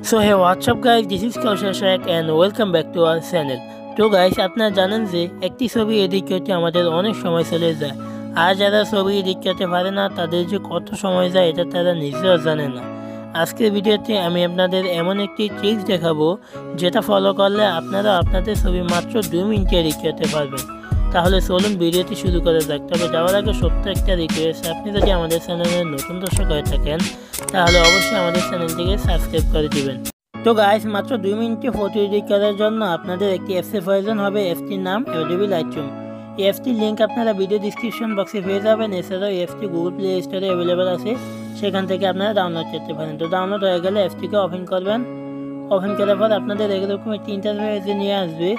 So hey, what's up guys, this is Kaushal Shaikh and welcome back to our channel. তো guys, আপনারা জানেন যে একটি ছবি এডিট করতে আমাদের অনেক সময় চলে যায়। আর যারা ছবি এডিট করতে পারে না তাদের যে কত সময় যায় এটা তারা নিজেও জানে না। আজকের ভিডিওতে আমি আপনাদের এমন একটি ট্রিক্স দেখাবো যেটা ফলো করলে আপনারা আপনাদের ছবি মাত্র 2 মিনিটে এডিট করতে পারবেন। তাহলে চলুন ভিডিওটি শুরু করা যাক। তবে যাওয়ার আগে ছোট্ট একটা রিকোয়েস্ট, আপনি যদি আমাদের চ্যানেলের নতুন দর্শক হয়ে থাকেন তাহলে অবশ্যই আমাদের চ্যানেলটিকে সাবস্ক্রাইব করে দিবেন। তো গাইস, মাত্র 2 মিনিটে ফটো এডিট করার জন্য আপনাদের একটি অ্যাপসের প্রয়োজন হবে। অ্যাপসটির নাম অ্যাডোবি লাইটরুম। এই অ্যাপসটির লিঙ্ক আপনারা ভিডিও ডিসক্রিপশন বক্সে পেয়ে যাবেন। এছাড়াও এই অ্যাপসটি গুগল প্লে স্টোরে অ্যাভেলেবেল আছে, সেখান থেকে আপনারা ডাউনলোড করতে পারেন। তো ডাউনলোড হয়ে গেলে অ্যাপসটিকে ওপেন করবেন। ওপেন করার পর আপনাদের এরকম একটি ইন্টারফেসে নিয়ে আসবে।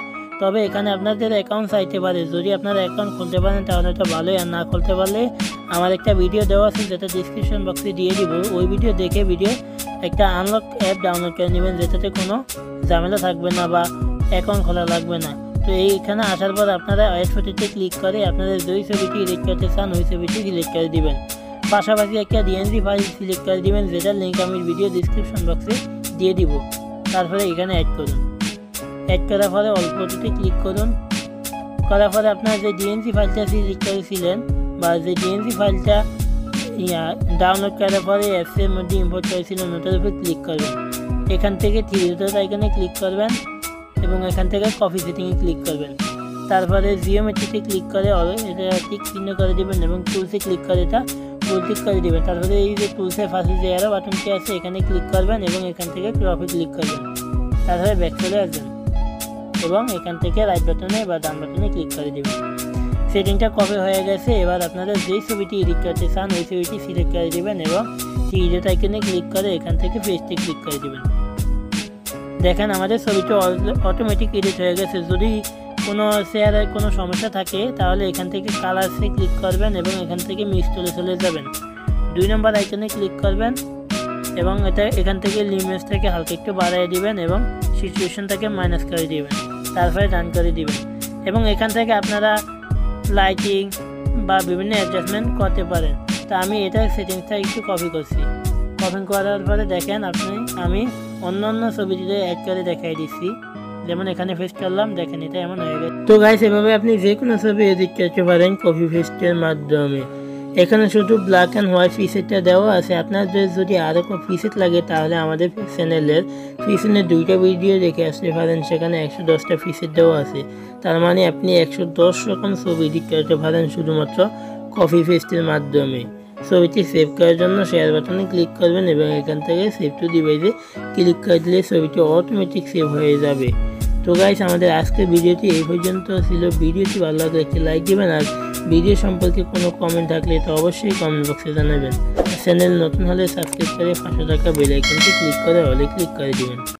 তবে এখানে আপনাদের অ্যাকাউন্ট চাইতে পারে। যদি আপনারা অ্যাকাউন্ট খুলতে পারেন তাহলে তো ভালোই, আর না খুলতে পারলে আমার একটা ভিডিও দেওয়া আছে যেটা ডিসক্রিপশন বক্সে দিয়ে দিব। ওই ভিডিও দেখে একটা আনলক অ্যাপ ডাউনলোড করে নেবেন, যেটাতে কোনো ঝামেলা থাকবে না বা অ্যাকাউন্ট খোলা লাগবে না। তো এইখানে আসার পর আপনারা অ্যাড ফটোতে ক্লিক করে আপনাদের যেই ছবিটি এডিট করতে চান ওই ছবিটি সিলেক্ট করে দিবেন। পাশাপাশি একটা ডিএনজি ফাইল সিলেক্ট করে দিবেন, যেটার লিঙ্ক আমি ভিডিও ডিসক্রিপশন বক্সে দিয়ে দিব। তারপরে এখানে অ্যাড করুন। অ্যাড করার পরে অল্প ফটোতে ক্লিক করুন। করার পরে আপনারা যে ডিএনজি ফাইলটা সিলেক্ট করেছিলেন বা যে ডিএনজি ফাইলটা ডাউনলোড করার পরে অ্যাপসের মধ্যে ইম্পোর্ট করেছিলেন ওটার উপর ক্লিক করবেন। এখান থেকে থ্রি ডট আইকনে ক্লিক করবেন এবং এখান থেকে কপি সেটিংয়ে ক্লিক করবেন। তারপরে জিওমেট্রিতে ক্লিক করে এটা টিক চিহ্ন করে দেবেন এবং টুলসে ক্লিক করে এটা ফুল টিক করে দেবেন। তারপরে এই যে টুলসের পাশে যে অ্যারো বাটনটি আছে এখানে ক্লিক করবেন এবং এখান থেকে ক্রপে ক্লিক করবেন। তারপরে ব্যাক চলে আসবেন এবং এখান থেকে রাইট বাটনে বা ডান বাটনে ক্লিক করে দেবেন। সেটিংটা কপি হয়ে গেছে। এবার আপনারা যেই ছবিটি এডিট করতে চান ওই ছবিটি সিলেক্ট করে দেবেন এবং থ্রি ডট আইকনে ক্লিক করে এখান থেকে পেস্টে ক্লিক করে দেবেন। দেখেন আমাদের ছবিটা অটোমেটিক এডিট হয়ে গেছে। যদি কোনো শেয়ারের কোনো সমস্যা থাকে তাহলে এখান থেকে কালারসে ক্লিক করবেন এবং এখান থেকে মিক্স টুলে চলে যাবেন। 2 নম্বর আইকনে ক্লিক করবেন এবং এখান থেকে লিমিটসটাকে হালকা একটু বাড়িয়ে দিবেন এবং সিচুয়েশনটাকে মাইনাস করে দিবেন। তারপরে ডান করে দিবেন এবং এখান থেকে আপনারা লাইটিং বা বিভিন্ন অ্যাডজাস্টমেন্ট করতে পারেন। তা আমি এটা সেটিংসটা একটু কপি করছি। কপি করার পরে দেখেন আমি অন্য ছবিটিতে অ্যাড করে দেখাই দিচ্ছি। যেমন এখানে পেস্ট করলাম, দেখেন এটা এমন হয়ে গেছে। তো গাইস, এভাবে আপনি যে কোনো ছবি এডিট করতে পারেন কপি পেস্টের মাধ্যমে। এখানে শুধু ব্ল্যাক অ্যান্ড হোয়াইট প্রিসেটটা দেওয়া আছে। আপনাদের যদি আরও কোনো প্রিসেট লাগে তাহলে আমাদের চ্যানেলের পিছনে 2টা ভিডিও দেখে আসতে পারেন, সেখানে 110টা প্রিসেট দেওয়া আছে। তার মানে আপনি 110 রকম ছবি এডিট করতে পারেন শুধুমাত্র কপি পেস্টের মাধ্যমে। ছবিটি সেভ করার জন্য শেয়ার বাটনে ক্লিক করবেন এবং এখান থেকে সেভ টু ডিভাইসে ক্লিক করে দিলে ছবিটি অটোমেটিক সেভ হয়ে যাবে। তো গাইস, আমাদের আজকের ভিডিওটি এই পর্যন্ত ছিল। ভিডিওটি ভালো লাগলে একটি লাইক দিবেন, আর ভিডিও সম্পর্কে কোনো কমেন্ট থাকলে তো অবশ্যই কমেন্ট বক্সে জানাবেন। চ্যানেল নতুন হলে সাবস্ক্রাইব করে পাশে থাকা বেল আইকনটি ক্লিক করে অলে ক্লিক করে দিবেন।